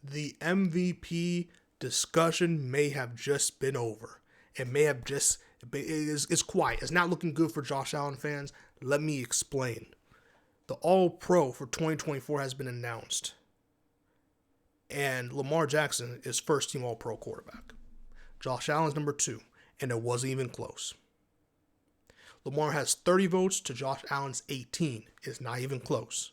the MVP discussion may have just been over. It may have just it's quiet. It's not looking good for Josh Allen fans. Let me explain. The All-Pro for 2024 has been announced. And Lamar Jackson is first-team All-Pro quarterback. Josh Allen's number 2, and it wasn't even close. Lamar has 30 votes to Josh Allen's 18. It's not even close.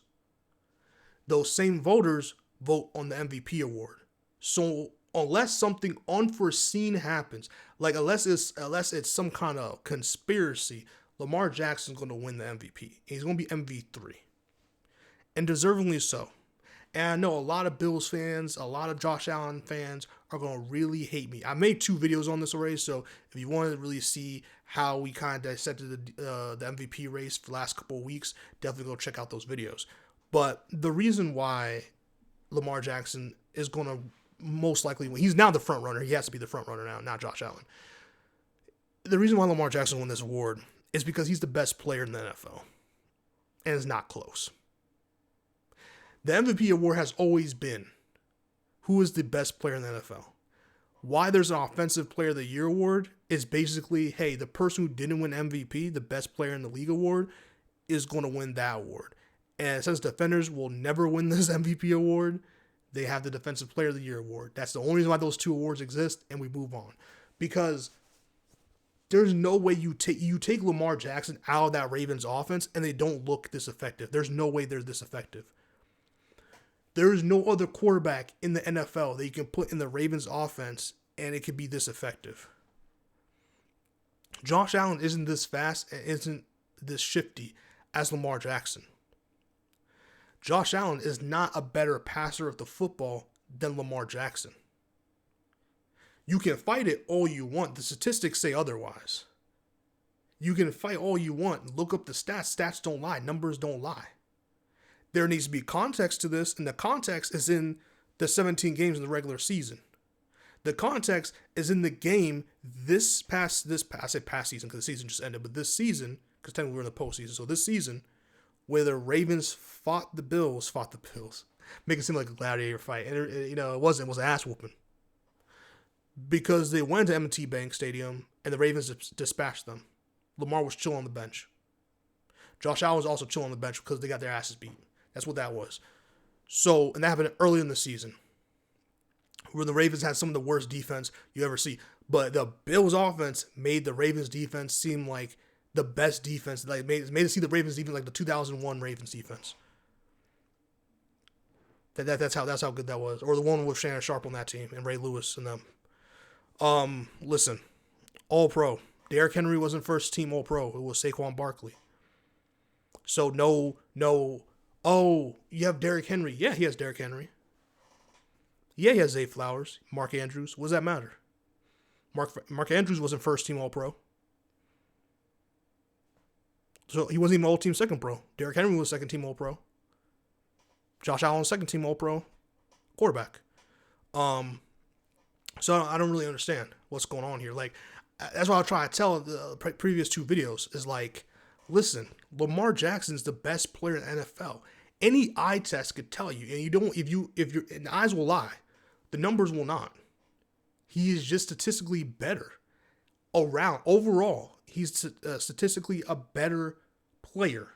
Those same voters vote on the MVP award. So unless something unforeseen happens, like unless it's some kind of conspiracy, Lamar Jackson's going to win the MVP. He's going to be MV3. And deservingly so. And I know a lot of Bills fans, a lot of Josh Allen fans are going to really hate me. I made 2 videos on this already, so if you want to really see how we kind of dissected the MVP race for the last couple of weeks, definitely go check out those videos. But the reason why Lamar Jackson is going to most likely win, he's now the front runner. He has to be the front runner now, not Josh Allen. The reason why Lamar Jackson won this award is because he's the best player in the NFL. And it's not close. The MVP award has always been who is the best player in the NFL. Why there's an Offensive Player of the Year award is basically, hey, the person who didn't win MVP, the best player in the league award, is going to win that award. And since defenders will never win this MVP award, they have the Defensive Player of the Year award. That's the only reason why those 2 awards exist, and we move on. Because there's no way you take Lamar Jackson out of that Ravens offense and they don't look this effective. There's no way they're this effective. There is no other quarterback in the NFL that you can put in the Ravens offense and it could be this effective. Josh Allen isn't this fast and isn't this shifty as Lamar Jackson. Josh Allen is not a better passer of the football than Lamar Jackson. You can fight it all you want. The statistics say otherwise. You can fight all you want. Look up the stats. Stats don't lie. Numbers don't lie. There needs to be context to this, and the context is in the 17 games in the regular season. The context is in the game I say past season because the season just ended, but this season, because technically we're in the postseason, so this season, where the Ravens fought the Bills, make it seem like a gladiator fight, and it wasn't, it was an ass whooping. Because they went to M&T Bank Stadium, and the Ravens dispatched them. Lamar was chilling on the bench. Josh Allen was also chilling on the bench because they got their asses beat. That's what that was. So, and that happened early in the season, where the Ravens had some of the worst defense you ever see. But the Bills offense made the Ravens defense seem like the best defense. Like made it see the Ravens defense like the 2001 Ravens defense. That's how good that was. Or the one with Shannon Sharp on that team and Ray Lewis and them. Listen, All-Pro. Derrick Henry wasn't first team All-Pro. It was Saquon Barkley. So no. Oh, you have Derrick Henry. Yeah, he has Derrick Henry. Yeah, he has Zay Flowers, Mark Andrews. What does that matter? Mark Andrews wasn't first team All-Pro. So he wasn't even All-Team Second Pro. Derrick Henry was second team All-Pro. Josh Allen was second team All-Pro quarterback. So I don't really understand what's going on here. Like, that's what I try to tell the previous 2 videos is like, listen, Lamar Jackson's the best player in the NFL. Any eye test could tell you, and you don't. If your and the eyes will lie, the numbers will not. He is just statistically better. Overall, he's statistically a better player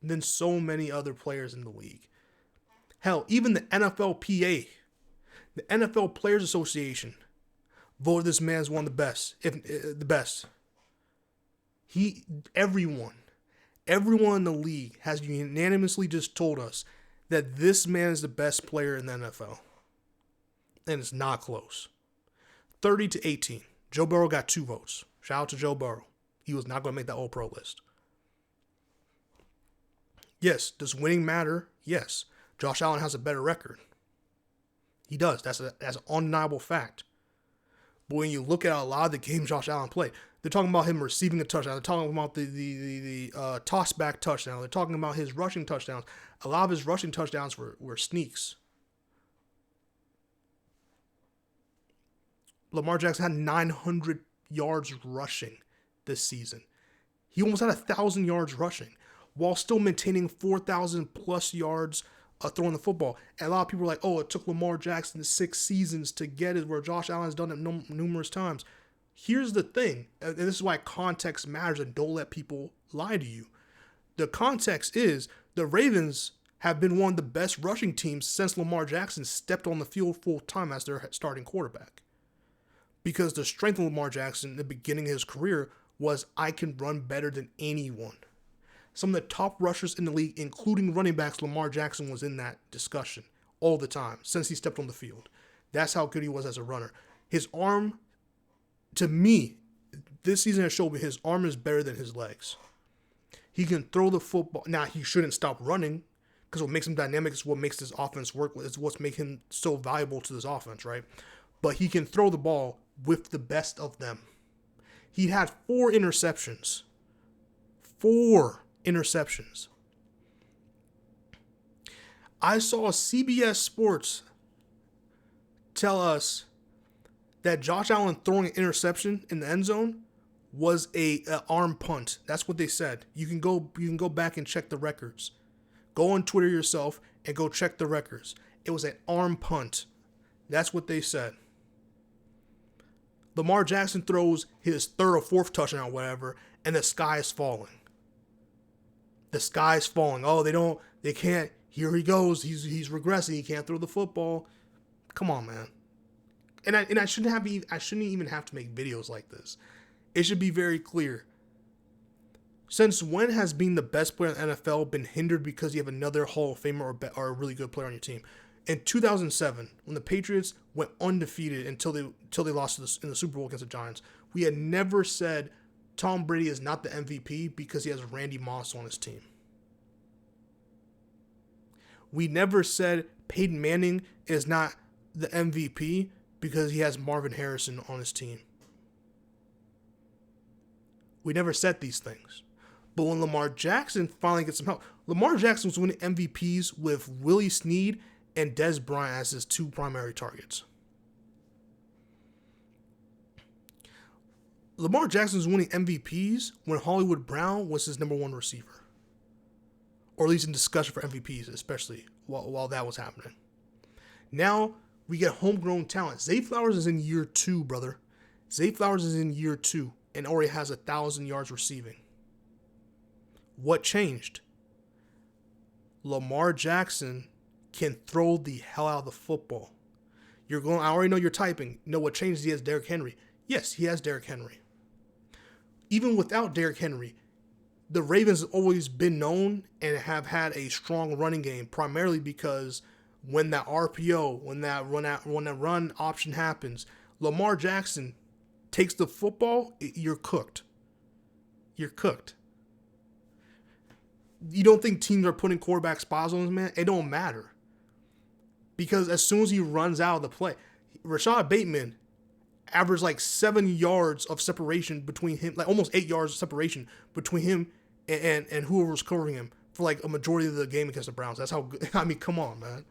than so many other players in the league. Hell, even the NFLPA, the NFL Players Association, voted this man as one of the best, if the best. Everyone in the league has unanimously just told us that this man is the best player in the NFL. And it's not close. 30-18. Joe Burrow got 2 votes. Shout out to Joe Burrow. He was not going to make that All-Pro list. Yes, does winning matter? Yes. Josh Allen has a better record. He does. That's an undeniable fact. But when you look at a lot of the games Josh Allen played, they're talking about him receiving a touchdown. They're talking about the toss-back touchdown. They're talking about his rushing touchdowns. A lot of his rushing touchdowns were sneaks. Lamar Jackson had 900 yards rushing this season. He almost had 1,000 yards rushing while still maintaining 4,000 plus yards throwing the football. And a lot of people are like, oh, it took Lamar Jackson 6 seasons to get it, where Josh Allen has done it numerous times. Here's the thing, and this is why context matters, and don't let people lie to you. The context is the Ravens have been one of the best rushing teams since Lamar Jackson stepped on the field full time as their starting quarterback. Because the strength of Lamar Jackson in the beginning of his career was, I can run better than anyone. Some of the top rushers in the league, including running backs, Lamar Jackson was in that discussion all the time since he stepped on the field. That's how good he was as a runner. His arm, to me, this season has shown me his arm is better than his legs. He can throw the football. Now, he shouldn't stop running, because what makes him dynamic is what makes this offense work. It's what's making him so valuable to this offense, right? But he can throw the ball with the best of them. He had 4 interceptions. 4 interceptions. I saw CBS Sports tell us that Josh Allen throwing an interception in the end zone was a arm punt. That's what they said. You can go back and check the records. Go on Twitter yourself and go check the records. It was an arm punt. That's what they said. Lamar Jackson throws his 3rd or 4th touchdown or whatever, and the sky is falling. The sky is falling. Oh, they can't. Here he goes. He's regressing. He can't throw the football. Come on, man. And I shouldn't even have to make videos like this. It should be very clear. Since when has being the best player in the NFL been hindered because you have another Hall of Famer or a really good player on your team? In 2007, when the Patriots went undefeated until they lost in the Super Bowl against the Giants, we had never said Tom Brady is not the MVP because he has Randy Moss on his team. We never said Peyton Manning is not the MVP because he has Marvin Harrison on his team. We never said these things. But when Lamar Jackson finally gets some help, Lamar Jackson was winning MVPs with Willie Snead and Des Bryant as his 2 primary targets. Lamar Jackson was winning MVPs when Hollywood Brown was his number 1 receiver. Or at least in discussion for MVPs, especially while that was happening. Now we get homegrown talent. Zay Flowers is in year 2, brother. Zay Flowers is in year 2 and already has 1,000 yards receiving. What changed? Lamar Jackson can throw the hell out of the football. I already know you're typing. You know what changed? He has Derrick Henry. Yes, he has Derrick Henry. Even without Derrick Henry, the Ravens have always been known and have had a strong running game, primarily because when that RPO, when that run option happens, Lamar Jackson takes the football, you're cooked. You're cooked. You don't think teams are putting quarterback spots on this man? It don't matter. Because as soon as he runs out of the play, Rashad Bateman averaged like 7 yards of separation between him, like almost 8 yards of separation between him and whoever was covering him for like a majority of the game against the Browns. That's how good. I mean, come on, man.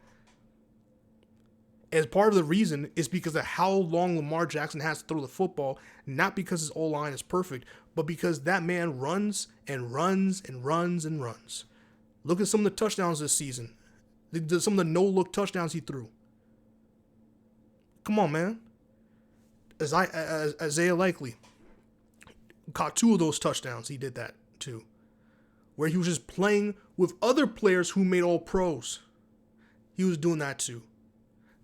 As part of the reason is because of how long Lamar Jackson has to throw the football, not because his O-line is perfect, but because that man runs and runs and runs and runs. Look at some of the touchdowns this season. Some of the no-look touchdowns he threw. Come on, man. Isaiah Likely caught 2 of those touchdowns. He did that too. Where he was just playing with other players who made all pros. He was doing that too.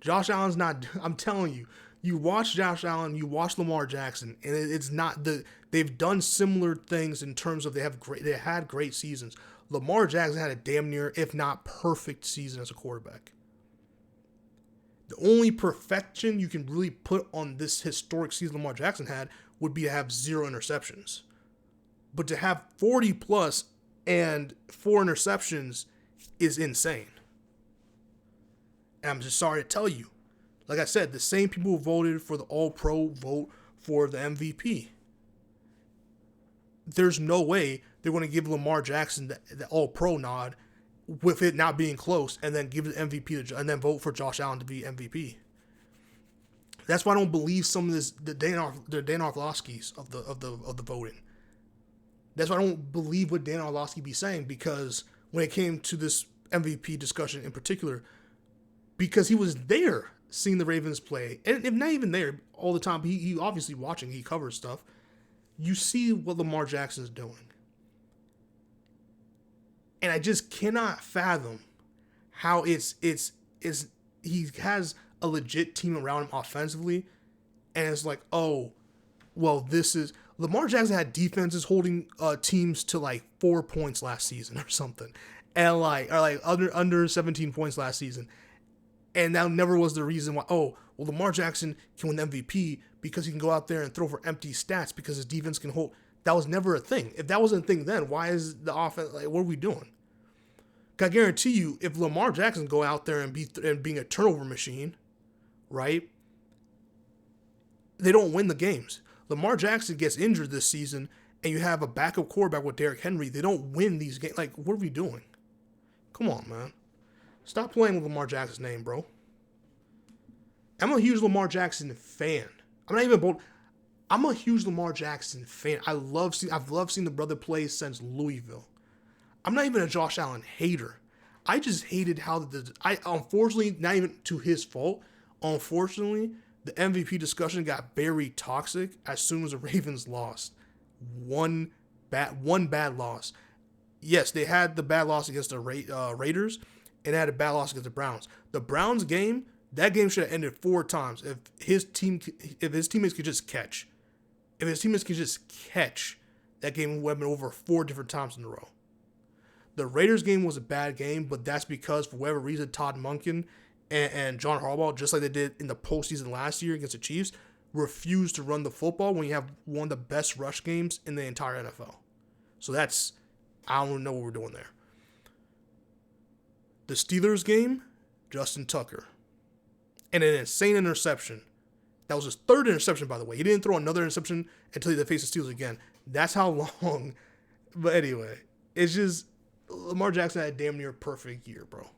Josh Allen's not, I'm telling you, you watch Josh Allen, you watch Lamar Jackson, and it's not they've done similar things in terms of they had great seasons. Lamar Jackson had a damn near, if not perfect season as a quarterback. The only perfection you can really put on this historic season Lamar Jackson had would be to have 0 interceptions. But to have 40 plus and 4 interceptions is insane. And I'm just sorry to tell you. Like I said, the same people who voted for the All-Pro vote for the MVP. There's no way they're going to give Lamar Jackson the All-Pro nod with it not being close, and then give the MVP and then vote for Josh Allen to be MVP. That's why I don't believe some of this the Dan Orlovskis of the voting. That's why I don't believe what Dan Orlovsky be saying, because when it came to this MVP discussion in particular because he was there seeing the Ravens play. And if not even there all the time, he obviously watching, he covers stuff. You see what Lamar Jackson is doing. And I just cannot fathom how it's he has a legit team around him offensively, and it's like, oh, well, this is Lamar Jackson had defenses holding teams to like 4 points last season or something, and like under 17 points last season, and that never was the reason why. Oh, well, Lamar Jackson can win MVP because he can go out there and throw for empty stats because his defense can hold. That was never a thing. If that wasn't a thing then, why is the offense like? What are we doing? I guarantee you, if Lamar Jackson go out there and being a turnover machine, right? They don't win the games. Lamar Jackson gets injured this season, and you have a backup quarterback with Derrick Henry. They don't win these games. Like, what are we doing? Come on, man. Stop playing with Lamar Jackson's name, bro. I'm a huge Lamar Jackson fan. I'm not even bold. I'm a huge Lamar Jackson fan. I've loved seeing the brother play since Louisville. I'm not even a Josh Allen hater. I just hated how unfortunately, not even to his fault, unfortunately, the MVP discussion got very toxic as soon as the Ravens lost. One bad loss. Yes, they had the bad loss against the Raiders, and they had a bad loss against the Browns. The Browns game, that game should have ended 4 times if his teammates could just catch. If his teammates could just catch, that game would have been over 4 different times in a row. The Raiders game was a bad game, but that's because, for whatever reason, Todd Monken and John Harbaugh, just like they did in the postseason last year against the Chiefs, refused to run the football when you have one of the best rush games in the entire NFL. So I don't know what we're doing there. The Steelers game, Justin Tucker. And an insane interception. That was his 3rd interception, by the way. He didn't throw another interception until he faced the Steelers again. That's how long. But anyway, it's just Lamar Jackson had a damn near perfect year, bro.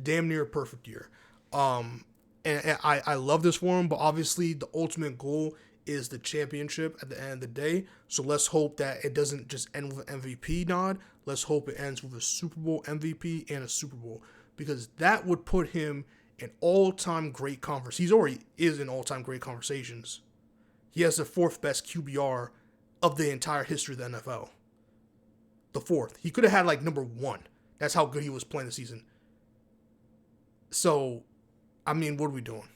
Damn near perfect year. And I love this for him, but obviously the ultimate goal is the championship at the end of the day. So let's hope that it doesn't just end with an MVP nod. Let's hope it ends with a Super Bowl MVP and a Super Bowl, because that would put him in all-time great conversation. He's already is in all-time great conversations. He has the 4th best QBR of the entire history of the NFL. The 4th. He could have had like number 1. That's how good he was playing the season. So, I mean, what are we doing?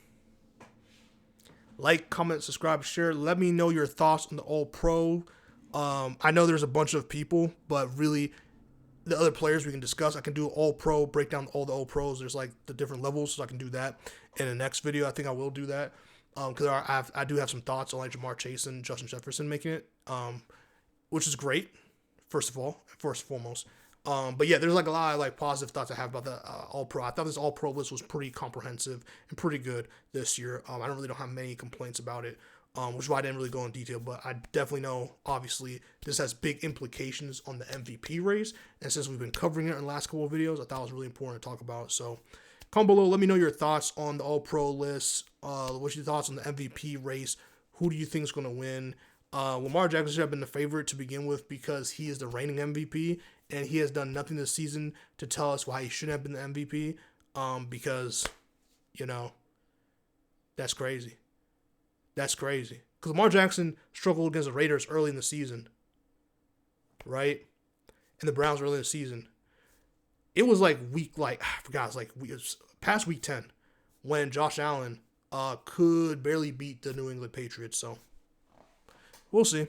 Like, comment, subscribe, share. Let me know your thoughts on the All-Pro. I know there's a bunch of people, but really, the other players we can discuss. I can do All-Pro, break down all the All-Pros. There's like the different levels, so I can do that in the next video. I think I will do that because I do have some thoughts on like Lamar Jackson and Justin Jefferson making it, which is great. First and foremost. But yeah, there's like a lot of like positive thoughts I have about the All-Pro. I thought this All-Pro list was pretty comprehensive and pretty good this year. I don't have many complaints about it, which is why I didn't really go in detail. But I definitely know, obviously, this has big implications on the MVP race. And since we've been covering it in the last couple of videos, I thought it was really important to talk about. So comment below. Let me know your thoughts on the All-Pro list. What's your thoughts on the MVP race? Who do you think is going to win? Lamar Jackson should have been the favorite to begin with because he is the reigning MVP, and he has done nothing this season to tell us why he shouldn't have been the MVP. Because, that's crazy. That's crazy. Because Lamar Jackson struggled against the Raiders early in the season, right? And the Browns early in the season. It was like it was past week 10 when Josh Allen could barely beat the New England Patriots. So, we'll see.